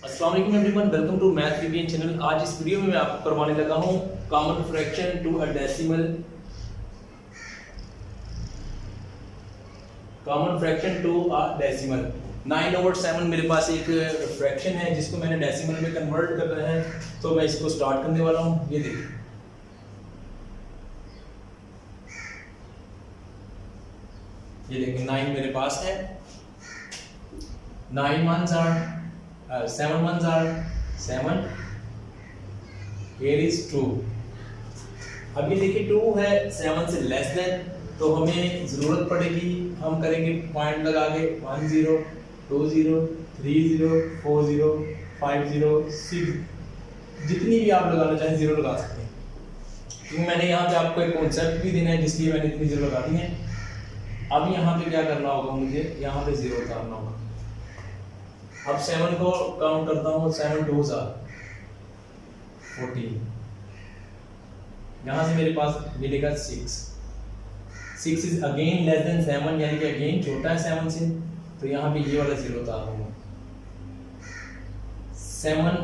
अस्सलाम वालेकुम everyone, welcome to math VBN channel. आज इस वीडियो में मैं आपको करवाने लगा हूं common fraction to a decimal. Common fraction to a decimal 9/7 मेरे पास एक फ्रैक्शन है जिसको मैंने डेसिमल में कन्वर्ट करना है। तो मैं इसको स्टार्ट करने वाला हूं। ये देखिए, ये देखिए 9 मेरे पास है। 9 ones are 7 ones are 7, here is 2। अब ये देखिए 2 है 7 से लेस देन, तो हमें जरूरत पड़ेगी, हम करेंगे पॉइंट लगा के 1 0 2 0 3 0 4 0 5 0 6, जितनी भी आप लगाना चाहें जीरो लगा सकते हैं। क्योंकि मैंने यहाँ पे आपको एक कॉन्सेप्ट भी देना है, जिसलिए मैंने इतनी जीरो लगा दी है। अब यहाँ पे क्या करना होगा, मुझे यहाँ पे जीरो उतारना होगा। अब 7 को काउंट करता हूँ, 7 2s are 14। यहाँ से मेरे पास मिलेगा 6। 6 इज अगेन लेस देन 7, यानी कि अगेन छोटा है 7 से, तो यहाँ पे ये वाला जीरो उतार दूंगा। 7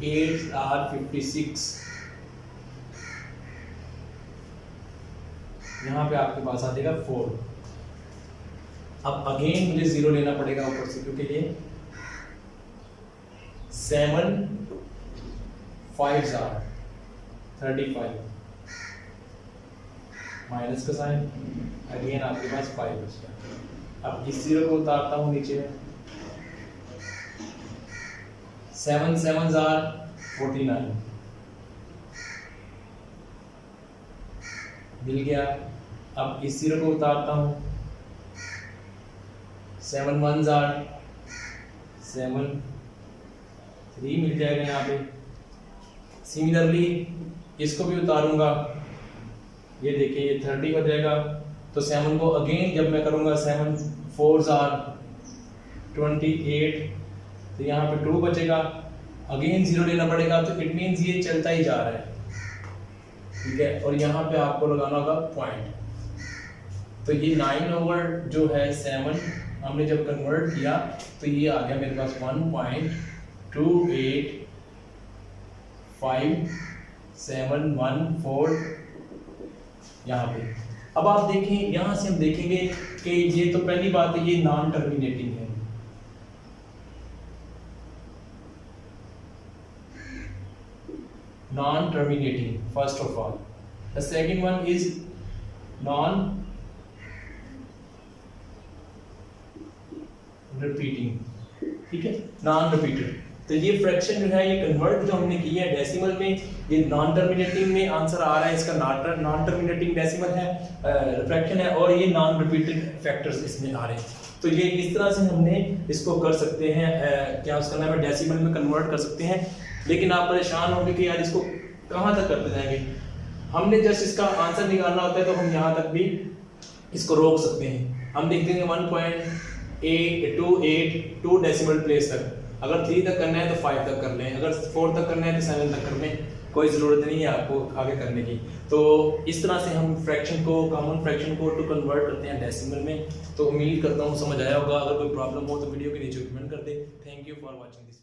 8 are 56। यहाँ पे आपके पास आ जाएगा 4। अब अगेन मुझे जीरो लेना पड़ेगा ऊपर से, क्योंकि ये 7 5s are 35, माइनस का साइन, अगेन आपके पास 5 बच गया। अब इस जीरो को उतारता हूँ नीचे में। 7 7s are 49, मिल गया। अब इस जीरो को उतारता हूँ। 7 1s are 7, 3 मिल जाएगा यहाँ पे। सिमिलरली इसको भी उतारूंगा, ये देखिए ये 30 हो जाएगा। तो 7 को अगेन जब मैं करूंगा, 7 4s are 28, तो यहाँ पे 2 बचेगा। अगेन जीरो लेना पड़ेगा, तो इट मीन्स ये चलता ही जा रहा है, ठीक है। और यहाँ पे आपको लगाना होगा पॉइंट। तो ये 9/7 जो है 7 हमने जब कन्वर्ट किया, तो ये आ गया मेरे पास 1.28571 यहाँ पे। अब आप देखें, यहाँ से हम देखेंगे कि ये तो पहली बात है, ये नॉन टर्मिनेटिंग है। Non terminating first of all. The second one is non repeating, ठीक है, नॉन रिपीटेड। तो ये फ्रैक्शन जो है, ये कन्वर्ट जो हमने किया है डेसिमल में, ये नॉन टर्मिनेटिंग में आंसर आ रहा है इसका। नॉन टर्मिनेटिंग डेसिमल है, फ्रैक्शन है, और ये नॉन रिपीटेड फैक्टर्स इसमें आ रहे हैं। तो ये इस तरह से हमने इसको कर सकते हैं, क्या उसका नाम है, डेसिमल में कन्वर्ट कर सकते हैं। लेकिन आप परेशान होंगे कि यार इसको कहाँ तक करते जाएंगे। हमने जस्ट इसका आंसर निकालना होता है, तो हम यहाँ तक भी इसको रोक सकते हैं। हम लिख देंगे 1.828 डेसिमल प्लेस तक। अगर 3 तक करना है तो 5 तक कर लें, अगर 4 तक करना है तो 7 तक कर लें, कोई ज़रूरत नहीं है आपको आगे करने की। तो इस तरह से हम फ्रैक्शन को, कॉमन फ्रैक्शन को टू कन्वर्ट करते हैं डेसिमल में। तो उम्मीद करता हूँ समझ आया होगा। अगर कोई प्रॉब्लम हो तो वीडियो के नीचे कमेंट कर दे। Thank you for watching this.